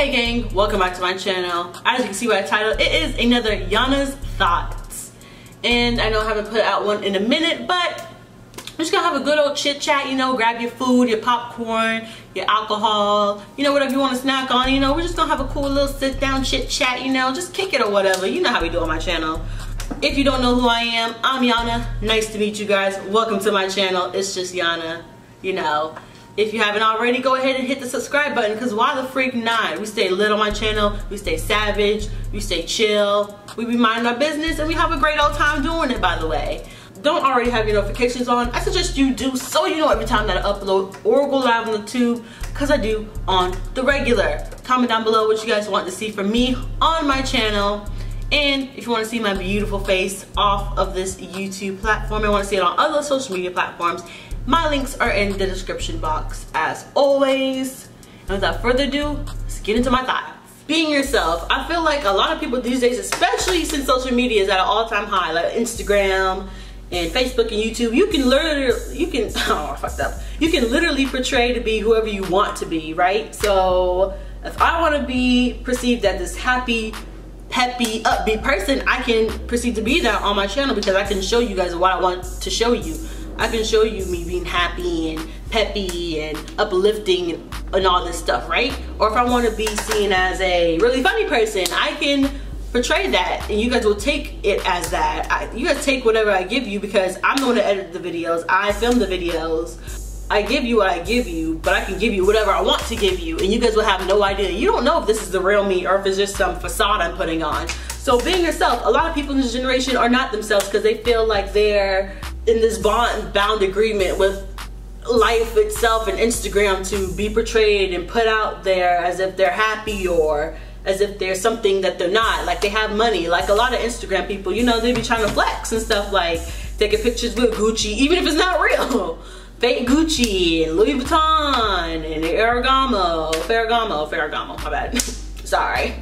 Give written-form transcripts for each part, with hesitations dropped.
Hey gang, welcome back to my channel. As you can see by the title, it is another Yana's Thoughts. And I know I haven't put out one in a minute, but I'm just gonna have a good old chit chat, you know, grab your food, your popcorn, your alcohol, you know, whatever you want to snack on, you know, we're just gonna have a cool little sit down chit chat, you know, just kick it or whatever. You know how we do on my channel. If you don't know who I am, I'm Yana. Nice to meet you guys. Welcome to my channel. It's just Yana, you know. If you haven't already, go ahead and hit the subscribe button, because why the freak not? We stay lit on my channel, we stay savage, we stay chill, we be minding our business, and we have a great old time doing it, by the way. Don't already have your notifications on, I suggest you do, so you know every time that I upload or go live on the tube, because I do on the regular. Comment down below what you guys want to see from me on my channel. And if you want to see my beautiful face off of this YouTube platform and want to see it on other social media platforms, my links are in the description box as always. And without further ado, let's get into my thoughts. Being yourself. I feel like a lot of people these days, especially since social media is at an all-time high, like Instagram and Facebook and YouTube, you can literally portray to be whoever you want to be, right? So if I want to be perceived as this happy, peppy, upbeat person, I can proceed to be that on my channel, because I can show you guys what I want to show you. I can show you me being happy and peppy and uplifting and all this stuff, right? Or if I want to be seen as a really funny person, I can portray that, and you guys will take it as that. You guys take whatever I give you, because I'm the one to edit the videos, I film the videos. I give you what I give you, but I can give you whatever I want to give you, and you guys will have no idea. You don't know if this is the real me or if it's just some facade I'm putting on. So being yourself, a lot of people in this generation are not themselves because they feel like they're in this bound agreement with life itself and Instagram to be portrayed and put out there as if they're happy or as if they're something that they're not. Like they have money. Like a lot of Instagram people, you know, they be trying to flex and stuff, like taking pictures with Gucci, even if it's not real. Fake Gucci and Louis Vuitton and Ferragamo, my bad. Sorry.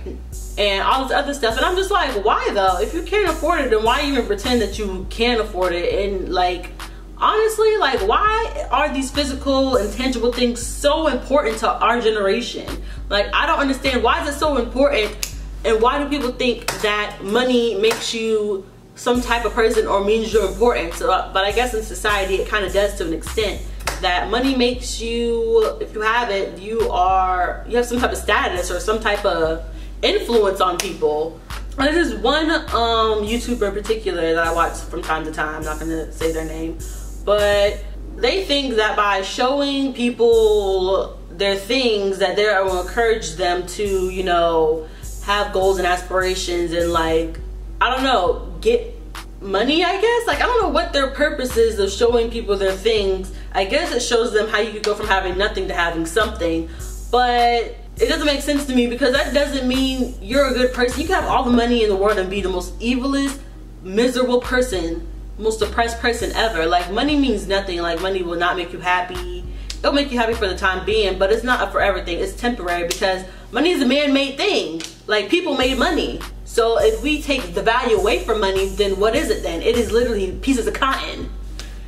And all this other stuff. And I'm just like, why though? If you can't afford it, then why even pretend that you can afford it? And like, honestly, like, why are these physical and tangible things so important to our generation? Like, I don't understand. Why is it so important? And why do people think that money makes you some type of person or means you're important? So, but I guess in society it kind of does to an extent, that money makes you, if you have it, you have some type of status or some type of influence on people. And there's one YouTuber in particular that I watch from time to time, I'm not gonna say their name, but they think that by showing people their things that they will encourage them to, you know, have goals and aspirations and, like, I don't know, get money, I guess. Like, I don't know what their purpose is of showing people their things. I guess it shows them how you could go from having nothing to having something, but it doesn't make sense to me, because that doesn't mean you're a good person. You can have all the money in the world and be the most evilest, miserable person, most depressed person ever. Like, money means nothing. Like, money will not make you happy. It'll make you happy for the time being, but it's not a forever thing. It's temporary, because money is a man-made thing. Like, people made money. So if we take the value away from money, then what is it then? It is literally pieces of cotton,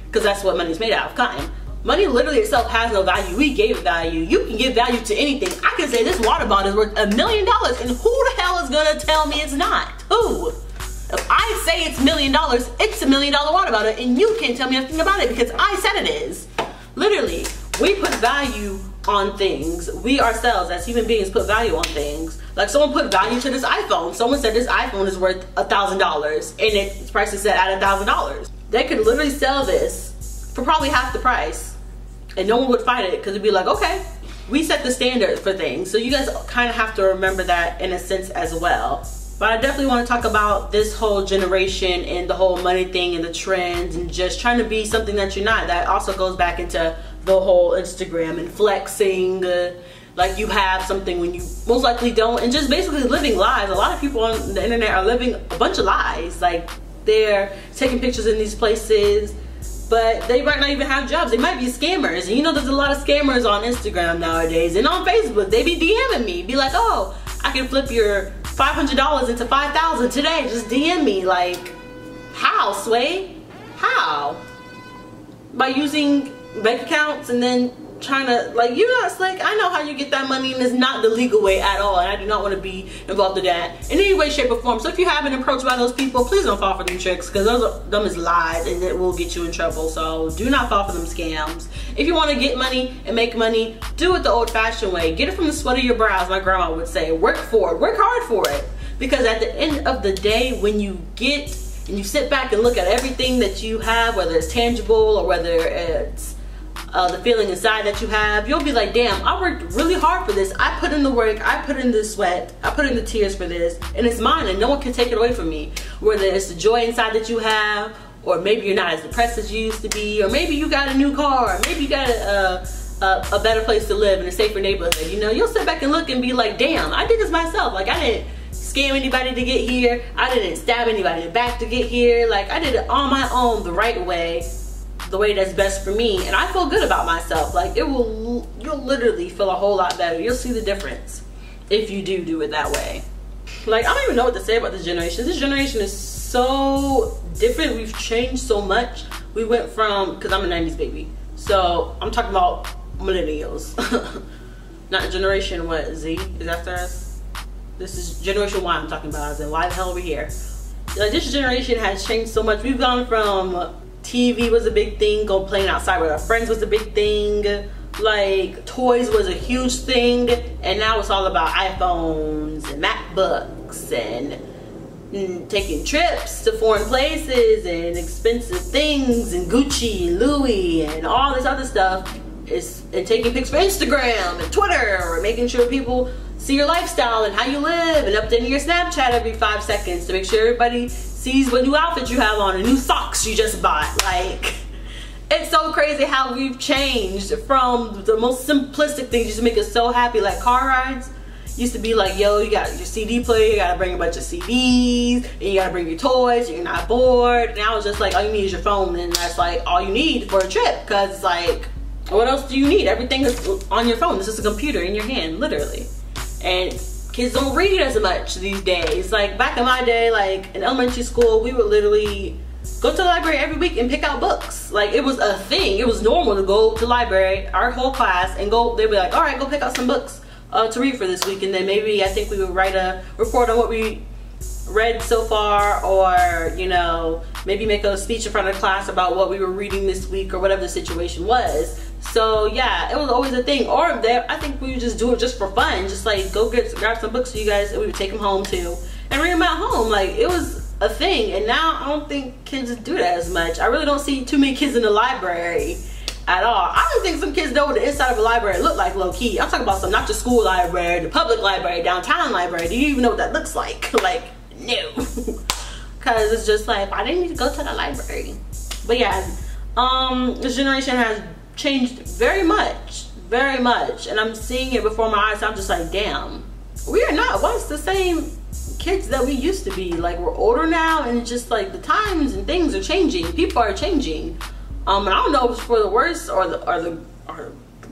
because that's what money's made out of, cotton. Money literally itself has no value. We gave it value. You can give value to anything. I can say this water bottle is worth $1 million, and who the hell is gonna tell me it's not? Who? If I say it's $1 million, it's $1 million water bottle, and you can't tell me nothing about it because I said it is. Literally, we put value on things. We ourselves as human beings put value on things. Like, someone put value to this iPhone. Someone said this iPhone is worth $1,000 and its price is set at $1,000. They could literally sell this for probably half the price and no one would fight it, because it'd be like, okay, we set the standard for things. So you guys kind of have to remember that in a sense as well. But I definitely want to talk about this whole generation and the whole money thing and the trends and just trying to be something that you're not. That also goes back into the whole Instagram and flexing, like you have something when you most likely don't, and just basically living lies. A lot of people on the internet are living a bunch of lies. Like, they're taking pictures in these places, but they might not even have jobs. They might be scammers. And you know, there's a lot of scammers on Instagram nowadays and on Facebook. They be DMing me, be like, oh, I can flip your $500 into $5,000 today. Just DM me. Like, how, Sway? How? By using bank accounts and then trying to, like, you're not slick. I know how you get that money, and it's not the legal way at all, and I do not want to be involved in that in any way, shape, or form. So if you have been approached by those people, please don't fall for them tricks, because those are dumb as lies, and it will get you in trouble. So do not fall for them scams. If you want to get money and make money, do it the old-fashioned way. Get it from the sweat of your brows, my grandma would say. Work for it. Work hard for it. Because at the end of the day, when you get and you sit back and look at everything that you have, whether it's tangible or whether it's the feeling inside that you have, you'll be like, damn, I worked really hard for this. I put in the work, I put in the sweat, I put in the tears for this, and it's mine, and no one can take it away from me. Whether it's the joy inside that you have, or maybe you're not as depressed as you used to be, or maybe you got a new car, or maybe you got a better place to live in a safer neighborhood. You know, you'll sit back and look and be like, damn, I did this myself. Like, I didn't scam anybody to get here. I didn't stab anybody in the back to get here. Like, I did it on my own, the right way, the way that's best for me, and I feel good about myself. Like, you'll literally feel a whole lot better. You'll see the difference if you do it that way. Like, I don't even know what to say about this generation. This generation is so different. We've changed so much. We went from, because I'm a 90s baby, so I'm talking about millennials. Not generation, what, Z is after us? This is generation Y I'm talking about, as in why the hell are we here? Like, this generation has changed so much. We've gone from TV was a big thing, go playing outside with our friends was a big thing, like toys was a huge thing, and now it's all about iPhones and MacBooks and taking trips to foreign places and expensive things and Gucci and Louis and all this other stuff, and taking pics for Instagram and Twitter, or making sure people see your lifestyle and how you live, and updating your Snapchat every 5 seconds to make sure everybody sees what new outfit you have on and new socks you just bought. Like, it's so crazy how we've changed from the most simplistic things used to make us so happy, like car rides. Used to be like, yo, you got your CD player, you gotta bring a bunch of CDs, and you gotta bring your toys, you're not bored. Now it's just like, all you need is your phone, and that's like all you need for a trip, because it's like, what else do you need? Everything is on your phone. This is a computer in your hand, literally. And kids don't read as much these days. Like, back in my day, like in elementary school, we would literally go to the library every week and pick out books. Like, it was a thing. It was normal to go to the library, our whole class, and go, they'd be like, all right, go pick out some books to read for this week. And then maybe, I think we would write a report on what we read so far, or, you know, maybe make a speech in front of class about what we were reading this week, or whatever the situation was. So yeah, it was always a thing. Or I think we would just do it just for fun, just like go grab some books for you guys, and we would take them home too and read them at home. Like, it was a thing. And now I don't think kids do that as much. I really don't see too many kids in the library at all. I don't think some kids know what the inside of a library look like, low key. I'm talking about some, not the school library, the public library, downtown library. Do you even know what that looks like? Like, no. Because it's just like, I didn't need to go to the library. But yeah, this generation has changed very much, and I'm seeing it before my eyes. I'm just like, damn, we are not once the same kids that we used to be. Like, we're older now, and it's just like the times and things are changing, people are changing, and I don't know if it's for the worse or the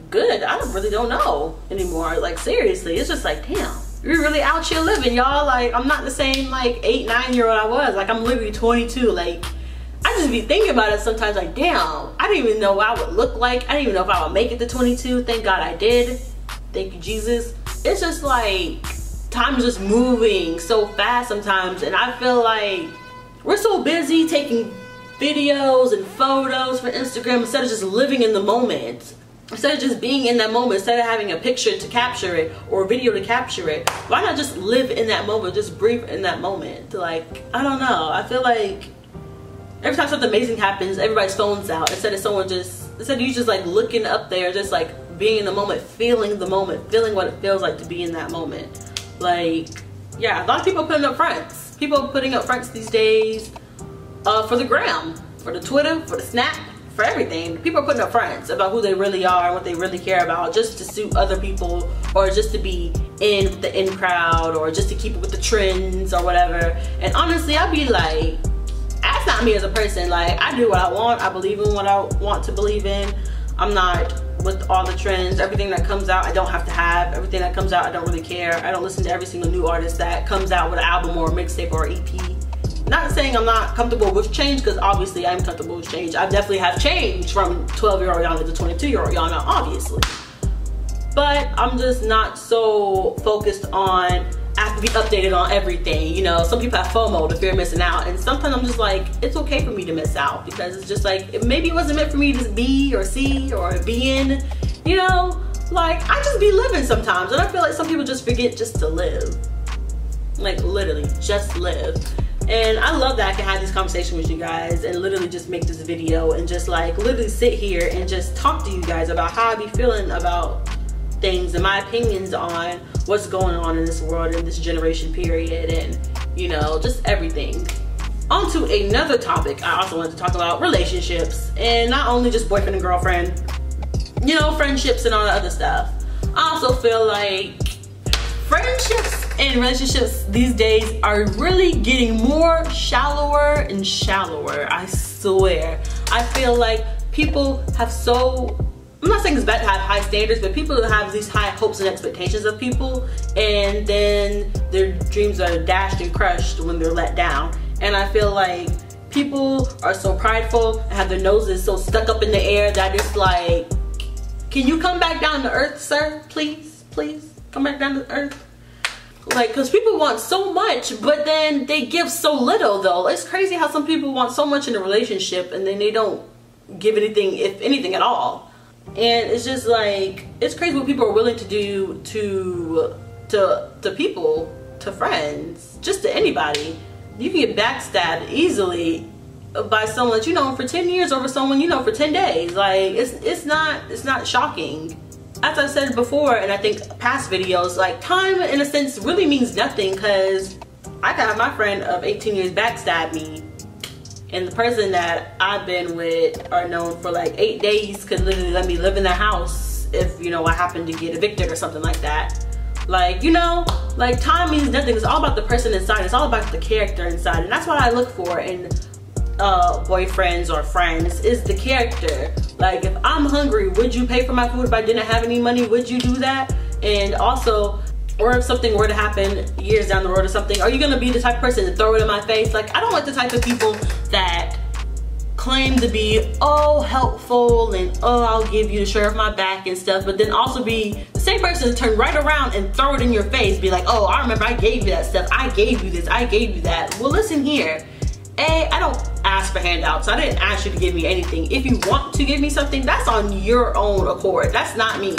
good. I really don't know anymore. Like, seriously, it's just like, damn, we're really out here living, y'all. Like, I'm not the same like 8-9-year-old I was. Like, I'm literally 22. Like, I just be thinking about it sometimes, like, damn, I didn't even know what I would look like. I didn't even know if I would make it to 22. Thank God I did. Thank you, Jesus. It's just like, time's just moving so fast sometimes, and I feel like we're so busy taking videos and photos for Instagram instead of just living in the moment. Instead of just being in that moment, instead of having a picture to capture it or a video to capture it, why not just live in that moment, just breathe in that moment? Like, I don't know. I feel like every time something amazing happens, everybody's phone's out. Instead of you just like looking up there, just like being in the moment, feeling what it feels like to be in that moment. Like, yeah, a lot of people putting up fronts. People are putting up fronts these days for the gram, for the Twitter, for the Snap, for everything. People are putting up fronts about who they really are and what they really care about, just to suit other people, or just to be in with the in crowd, or just to keep it with the trends or whatever. And honestly, I'd be like, that's not me as a person. Like, I do what I want. I believe in what I want to believe in. I'm not with all the trends. Everything that comes out, I don't have to have. Everything that comes out, I don't really care. I don't listen to every single new artist that comes out with an album or a mixtape or an EP. Not saying I'm not comfortable with change, because obviously I'm comfortable with change. I definitely have changed from 12-year-old Yana to 22-year-old Yana, obviously. But I'm just not so focused on, I have to be updated on everything. You know, some people have FOMO, the fear of missing out. And sometimes I'm just like, it's okay for me to miss out, because it's just like, maybe it wasn't meant for me to be or see or be in, you know? Like, I just be living sometimes. And I feel like some people just forget just to live. Like, literally, just live. And I love that I can have this conversation with you guys and literally just make this video and just like literally sit here and just talk to you guys about how I be feeling about things and my opinions on what's going on in this world in this generation period, and you know, just everything. On to another topic. I also wanted to talk about relationships, and not only just boyfriend and girlfriend, you know, friendships and all that other stuff. I also feel like friendships and relationships these days are really getting more shallower and shallower. I swear. I feel like people have I'm not saying it's bad to have high standards, but people have these high hopes and expectations of people, and then their dreams are dashed and crushed when they're let down. And I feel like people are so prideful and have their noses so stuck up in the air that it's like, can you come back down to earth, sir? Please, please, come back down to earth. Like, because people want so much, but then they give so little, though. It's crazy how some people want so much in a relationship, and then they don't give anything, if anything at all. And it's just like, it's crazy what people are willing to do to people, to friends, just to anybody. You can get backstabbed easily by someone that you know for 10 years over someone you know for 10 days. Like, it's not shocking. As I said before, and I think past videos, like, time in a sense really means nothing, because I could have my friend of 18 years backstab me, and the person that I've been with or known for like 8 days could literally let me live in their house if, you know, I happen to get evicted or something like that. Like, you know, like, time means nothing. It's all about the person inside. It's all about the character inside, and that's what I look for in boyfriends or friends, is the character. Like, if I'm hungry, would you pay for my food? If I didn't have any money, would you do that? And also, or if something were to happen years down the road or something, are you gonna be the type of person to throw it in my face? Like, I don't like the type of people that claim to be, oh, helpful and, oh, I'll give you the shirt off my back and stuff, but then also be the same person to turn right around and throw it in your face, be like, oh, I remember I gave you that stuff, I gave you this, I gave you that. Well, listen here. I don't ask for handouts. I didn't ask you to give me anything. If you want to give me something, that's on your own accord. That's not me.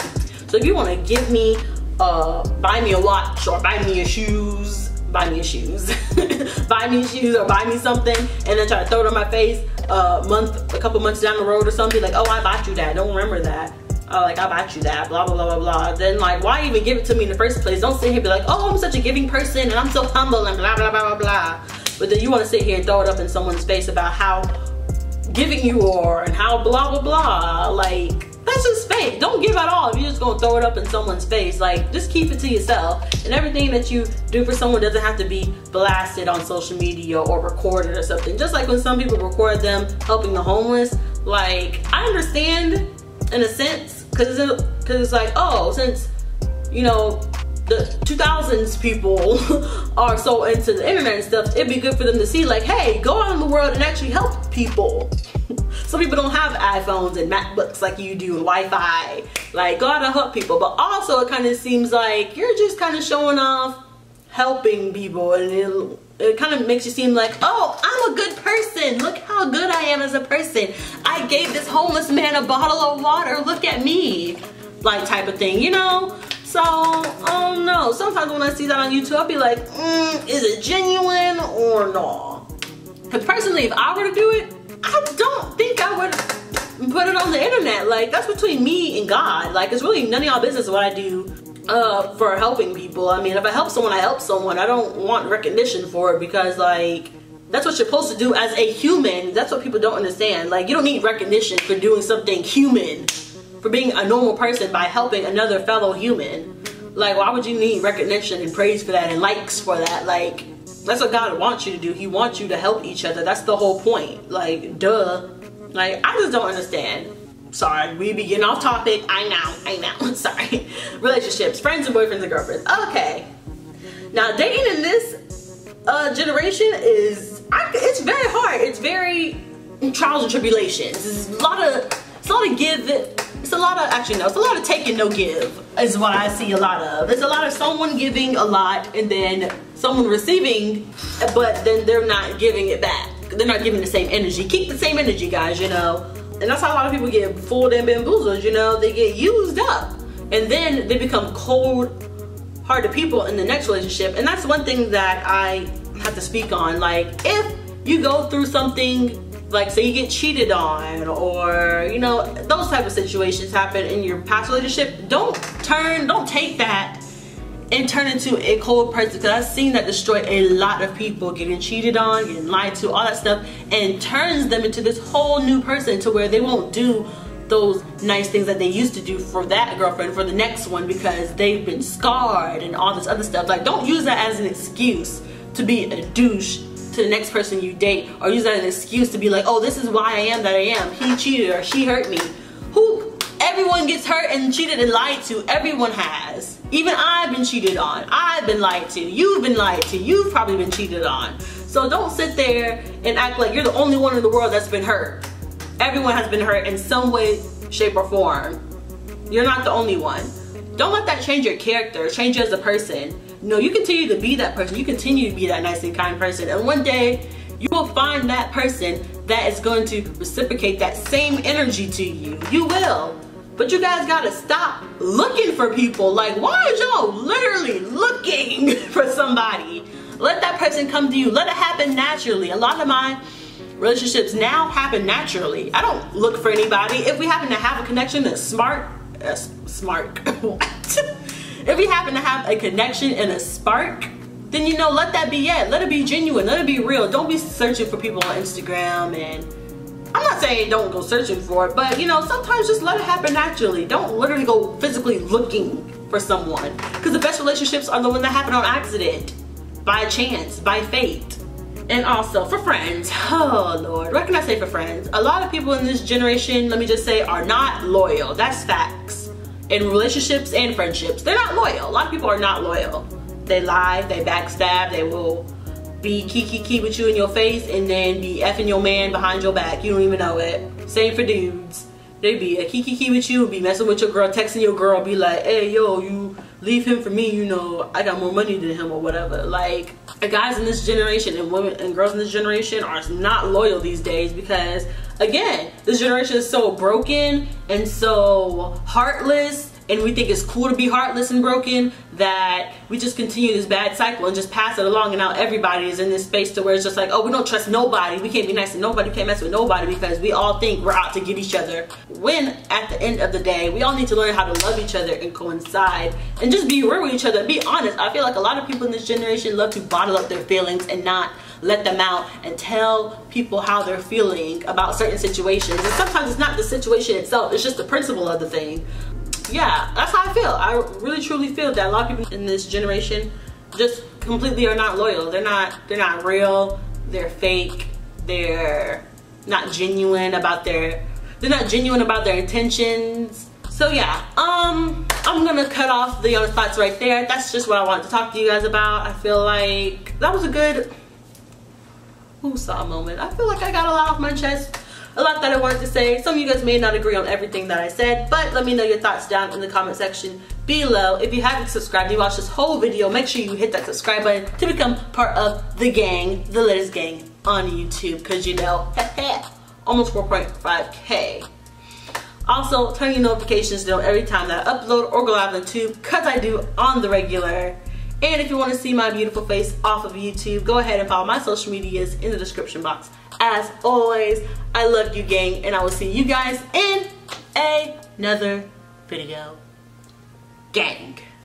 So if you want to give me, buy me a watch or buy me your shoes, buy me shoes or buy me something, and then try to throw it on my face a couple months down the road or something, like, oh, I bought you that, don't remember that. Like, I bought you that, blah, blah, blah, blah, blah. Then, like, why even give it to me in the first place? Don't sit here and be like, oh, I'm such a giving person and I'm so humble and blah, blah, blah, blah, blah. But then you want to sit here and throw it up in someone's face about how giving you are and how blah, blah, blah. Like, that's just fake. Don't give at all if you're just going to throw it up in someone's face. Like, just keep it to yourself. And everything that you do for someone doesn't have to be blasted on social media or recorded or something. Just like when some people record them helping the homeless. Like, I understand in a sense, because it's like, oh, since, you know, the 2000s people are so into the internet and stuff, it'd be good for them to see, like, hey, go out in the world and actually help people. Some people don't have iPhones and MacBooks like you do and Wi-Fi. Like, go out and help people. But also, it kind of seems like you're just kind of showing off helping people, and it kind of makes you seem like, oh, I'm a good person. Look how good I am as a person. I gave this homeless man a bottle of water. Look at me. Like, type of thing, you know? So, I don't know. Sometimes when I see that on YouTube, I'll be like, is it genuine or not? Because personally, if I were to do it, I don't think I would put it on the internet. Like, that's between me and God. Like, it's really none of y'all business what I do for helping people. I mean, if I help someone, I help someone. I don't want recognition for it, because, like, that's what you're supposed to do as a human. That's what people don't understand. Like, you don't need recognition for doing something human, for being a normal person by helping another fellow human. Like, why would you need recognition and praise for that and likes for that? Like, that's what God wants you to do. He wants you to help each other. That's the whole point. Like, duh. Like, I just don't understand. Sorry, we be getting off topic. I know. Sorry. Relationships, friends and boyfriends and girlfriends. Okay. Now, dating in this generation is it's very hard. It's very trials and tribulations. It's a lot of give. It's a lot of, actually no, it's a lot of take and no give is what I see a lot of. It's a lot of someone giving a lot and then someone receiving, but then they're not giving it back. They're not giving the same energy. Keep the same energy, guys, you know. And that's how a lot of people get fooled and bamboozled, you know. They get used up and then they become cold-hearted people in the next relationship. And that's one thing that I have to speak on. Like, if you go through something, like say you get cheated on, or you know, those type of situations happen in your past relationship, don't take that and turn into a cold person, because I've seen that destroy a lot of people, getting cheated on, getting lied to, all that stuff, and turns them into this whole new person to where they won't do those nice things that they used to do for that girlfriend for the next one because they've been scarred and all this other stuff. Like, don't use that as an excuse to be a douche to the next person you date, or use that as an excuse to be like, oh, this is why I am that I am. He cheated or she hurt me. Everyone gets hurt and cheated and lied to. Everyone has. Even I've been cheated on. I've been lied to. You've been lied to. You've probably been cheated on. So don't sit there and act like you're the only one in the world that's been hurt. Everyone has been hurt in some way, shape, or form. You're not the only one. Don't let that change your character, change you as a person. No, you continue to be that person. You continue to be that nice and kind person. And one day, you will find that person that is going to reciprocate that same energy to you. You will. But you guys gotta stop looking for people. Like, why is y'all literally looking for somebody? Let that person come to you. Let it happen naturally. A lot of my relationships now happen naturally. I don't look for anybody. If we happen to have a connection that's smart, what? If we happen to have a connection and a spark, then you know, let that be it. Let it be genuine. Let it be real. Don't be searching for people on Instagram. And I'm not saying don't go searching for it, but you know, sometimes just let it happen naturally. Don't literally go physically looking for someone, because the best relationships are the ones that happen on accident, by chance, by fate. And also for friends, oh Lord, what can I say for friends? A lot of people in this generation, let me just say, are not loyal. That's facts. In relationships and friendships, they're not loyal. A lot of people are not loyal. They lie, they backstab, they will be kiki with you in your face and then be effing your man behind your back. You don't even know it. Same for dudes. They be a kiki with you, be messing with your girl, texting your girl, be like, hey yo, you leave him for me, you know, I got more money than him or whatever. Like, guys in this generation and women and girls in this generation are not loyal these days, because again, this generation is so broken and so heartless, and we think it's cool to be heartless and broken, that we just continue this bad cycle and just pass it along. And now everybody is in this space to where it's just like, oh, we don't trust nobody, we can't be nice to nobody, we can't mess with nobody, because we all think we're out to get each other. When at the end of the day, we all need to learn how to love each other and coincide and just be real with each other. Be honest. I feel like a lot of people in this generation love to bottle up their feelings and not let them out and tell people how they're feeling about certain situations. And sometimes it's not the situation itself, it's just the principle of the thing. Yeah, that's how I feel. I really truly feel that a lot of people in this generation just completely are not loyal. They're not real, they're fake, they're not genuine about their intentions. So yeah, I'm gonna cut off the other thoughts right there. That's just what I wanted to talk to you guys about. I feel like that was a good woosah moment. I feel like I got a lot off my chest. A lot that I wanted to say. Some of you guys may not agree on everything that I said, but let me know your thoughts down in the comment section below. If you haven't subscribed, you watched this whole video, make sure you hit that subscribe button to become part of the gang, the latest gang on YouTube, because you know, almost 4.5K. Also, turn your notifications to know every time that I upload or go live on YouTube, because I do on the regular. And if you want to see my beautiful face off of YouTube, go ahead and follow my social medias in the description box. As always, I love you, gang, and I will see you guys in another video. Gang.